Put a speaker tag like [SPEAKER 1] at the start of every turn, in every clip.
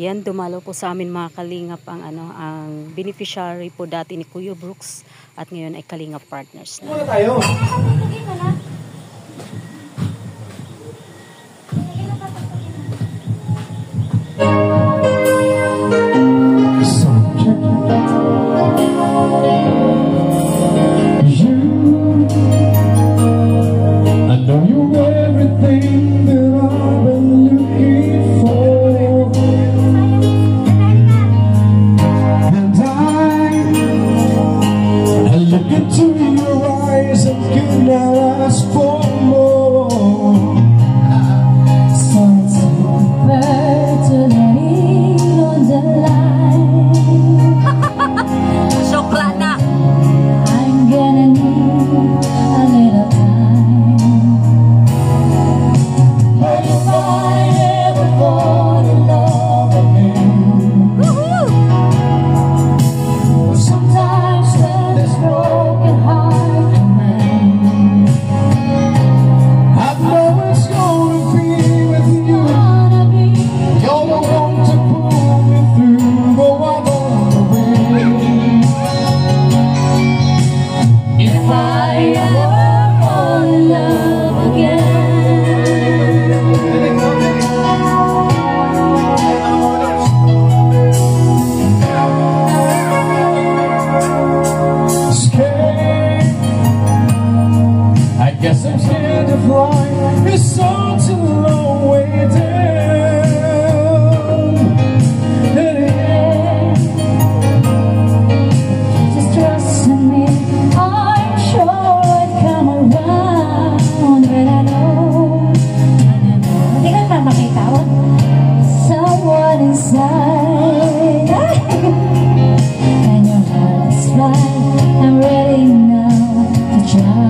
[SPEAKER 1] Yan, dumalo po sa amin mga kalingap ang beneficiary po dati ni Kuya Brooks at ngayon ay Kalingap Partners na.
[SPEAKER 2] Muna tayo. Guess I'm scared to fly. It's such a long way down. Just trust in me. I'm sure I'd come around when I know. Hindi ka naman makita someone inside. And your heart is right. I'm ready now to try.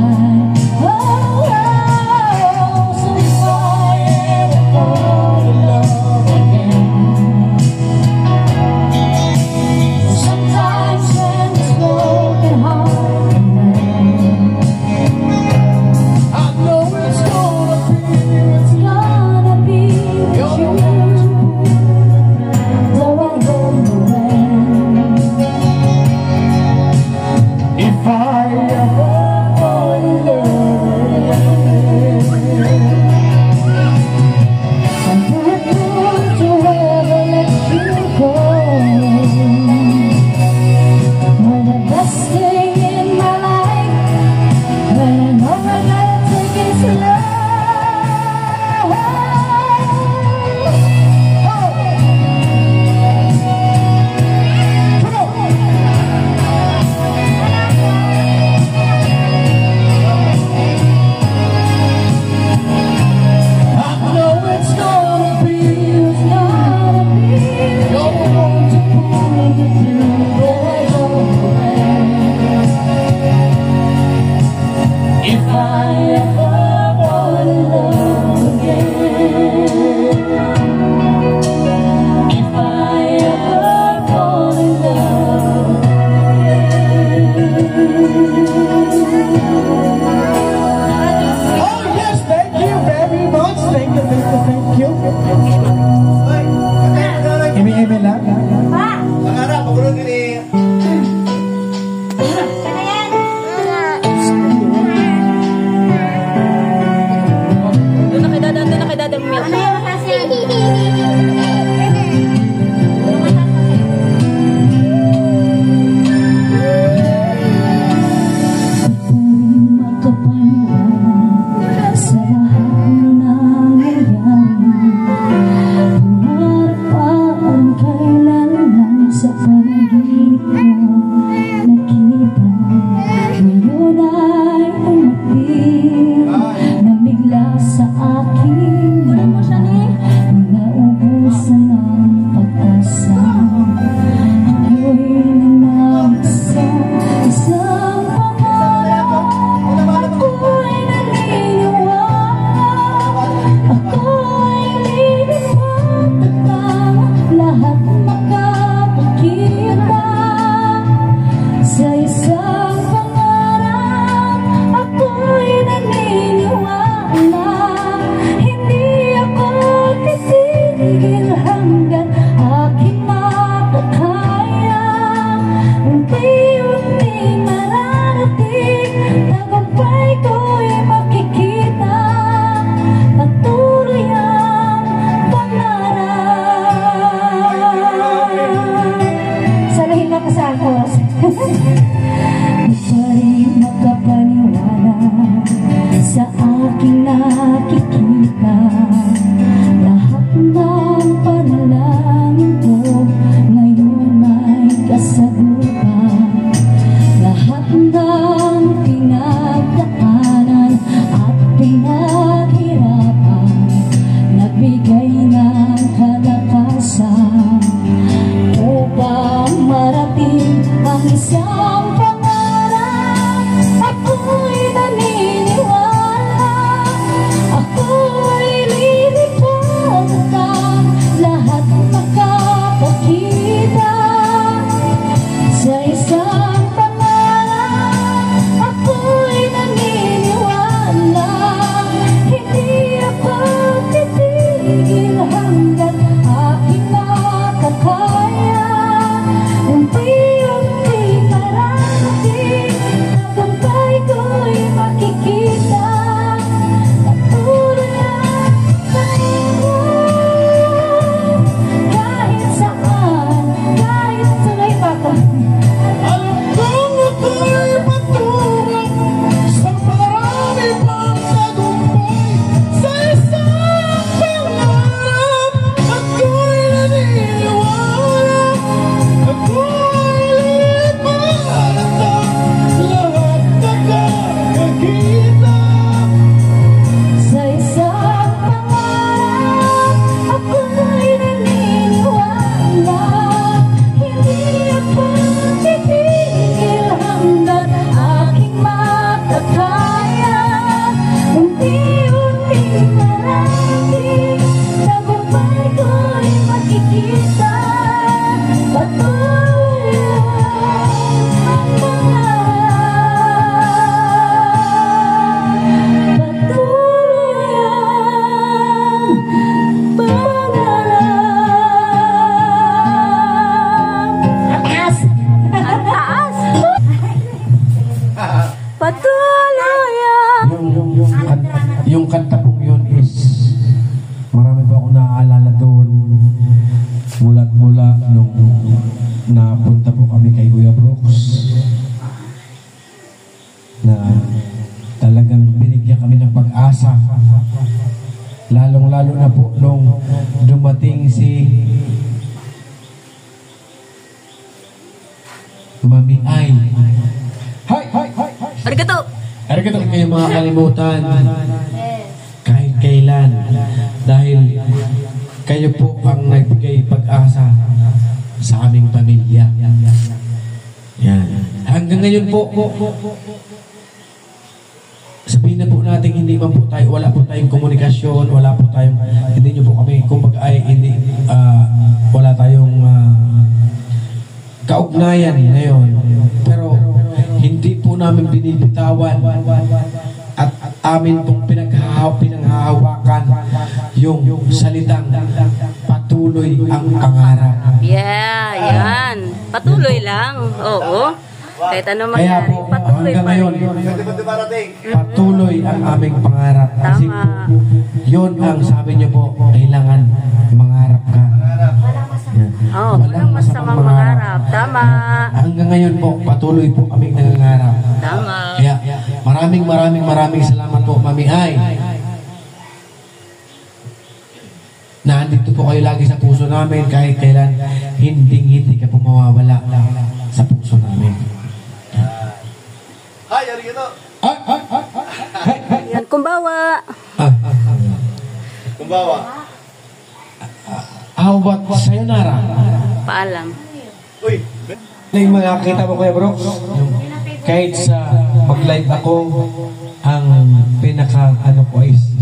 [SPEAKER 2] Namigla sa akin, nauupo
[SPEAKER 3] napunta po kami kay Kuya Brooks na talagang binigyan kami ng pag-asa. Lalong-lalo na po nung dumating si Mami Ay. Hi!
[SPEAKER 1] Arigato!
[SPEAKER 3] Arigato kayo mga kalimutan. Kahit kailan. Dahil kayo po ang nagbigay pag-asa sa aming pamilya. Yan. Hanggang ngayon po, sabihin na po natin hindi man po tayo, wala po tayong komunikasyon, wala po tayong, hindi nyo po kami, kumbaga ay hindi, wala tayong kaugnayan ngayon. Pero hindi po namin binibitawan at amin pong pinanghahawakan yung salitang patuloy ang pangarap.
[SPEAKER 1] Yeah, yan. Patuloy lang. Oo. Kahit ano
[SPEAKER 3] Kaya
[SPEAKER 1] mangyari,
[SPEAKER 3] po,
[SPEAKER 1] patuloy
[SPEAKER 3] hanggang
[SPEAKER 1] pa rin.
[SPEAKER 3] ngayon, patuloy ang aming pangarap. Kasi
[SPEAKER 1] Tama.
[SPEAKER 3] po, yun ang sabi niyo po, kailangan mangarap ka. Yan.
[SPEAKER 1] Oh, walang masamang mangarap. Tama.
[SPEAKER 3] Hanggang ngayon po, patuloy po kaming nangangarap.
[SPEAKER 1] Tama.
[SPEAKER 3] Kaya maraming salamat po, Mami Ay. Nandito po kayo lagi sa puso namin kahit kailan hindi ka po mawawala sa puso namin.
[SPEAKER 4] Hi, arigato.
[SPEAKER 1] Yan, kumbawa.
[SPEAKER 4] Kumbawa.
[SPEAKER 3] How about sayonara?
[SPEAKER 1] Paalam.
[SPEAKER 4] Uy,
[SPEAKER 3] Yung mga kita mo Kuya Brooks, kahit sa mag-live ako, ang pinaka ano ko is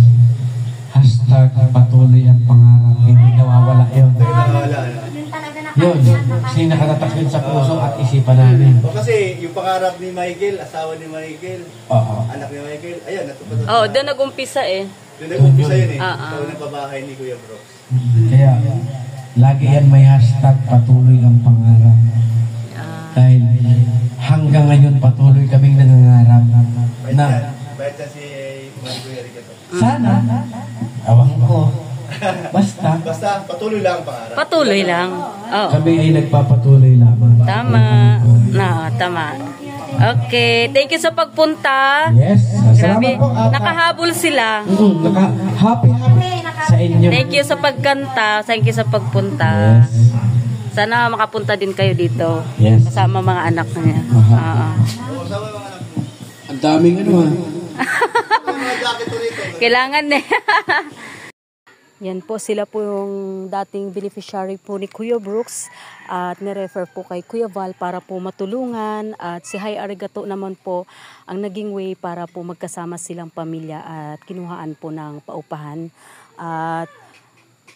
[SPEAKER 3] hashtag patuloy ang pangarap, hindi nawawala yun.
[SPEAKER 4] wala.
[SPEAKER 3] Yun, kasi nakatatak yun sa puso at isipan namin.
[SPEAKER 4] O kasi yung pangarap ni Michael, asawa ni Michael,
[SPEAKER 3] Oo.
[SPEAKER 4] anak ni Michael, ayun, natupad.
[SPEAKER 1] Oh, doon nag-umpisa eh.
[SPEAKER 4] Doon nag-umpisa yun eh.
[SPEAKER 1] Ah.
[SPEAKER 4] Ikaw ng pabahay ni Kuya Brooks.
[SPEAKER 3] Kaya, lagi yan may hashtag patuloy ang pangarap. Dahil hanggang ngayon patuloy kaming nangangarap na
[SPEAKER 4] Bayad yan si Kuya Arigato.
[SPEAKER 3] sana, awang ko, basta
[SPEAKER 4] Basta, patuloy lang ang pangarap.
[SPEAKER 1] Patuloy lang. Oh.
[SPEAKER 3] kami ay nagpapatuloy lamang.
[SPEAKER 1] Tama. Tama. Okay, thank you sa pagpunta.
[SPEAKER 3] Yes,
[SPEAKER 1] Grabe,
[SPEAKER 3] salamat po.
[SPEAKER 1] nakahabol sila.
[SPEAKER 3] Happy sa inyo.
[SPEAKER 1] Thank you sa pagkanta, thank you sa pagpunta.
[SPEAKER 3] Yes.
[SPEAKER 1] Sana makapunta din kayo dito.
[SPEAKER 3] Yes.
[SPEAKER 1] Kasama mga anak niya.
[SPEAKER 3] Ang daming ano
[SPEAKER 4] Mga jacket to rito.
[SPEAKER 1] Kailangan eh. Yan po, sila po yung dating beneficiary po ni Kuya Brooks at nirefer po kay Kuya Val para po matulungan at si Hi Arigato naman po ang naging way para po magkasama silang pamilya at kinuhaan po ng paupahan at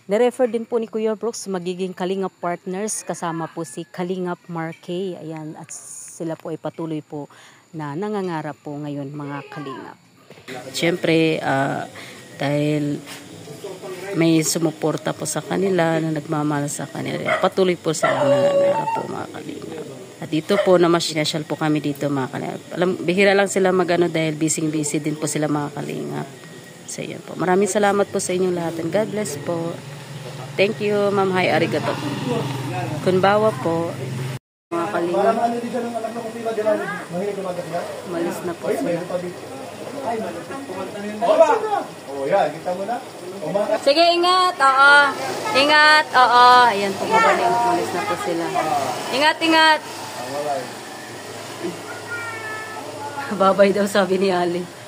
[SPEAKER 1] nirefer din po ni Kuya Brooks magiging Kalingap partners kasama po si Kalingap Markay. Ayan, at sila po ay patuloy po na nangangarap po ngayon mga Kalingap. Siyempre, dahil may sumuporta po sa kanila na nagmamahal sa kanila. Patuloy po sila nangangarap po mga Kalingap. At dito po na masyal po kami dito mga Kalingap. Bihira lang sila magano dahil busy din po sila mga Kalingap. So yun po. Maraming salamat po sa inyong lahat and God bless po. Thank you Ma'am Hi Arigato. Kunbawa po. Mga Kalingap. Malis na po sila.
[SPEAKER 4] Oh, yan, kita mo na.
[SPEAKER 1] Sige, ingat. Oo. Ingat. Oo. Ayan po mga Kalingap. Malis na po sila. Ingat, ingat. Babay daw sabi ni Ali.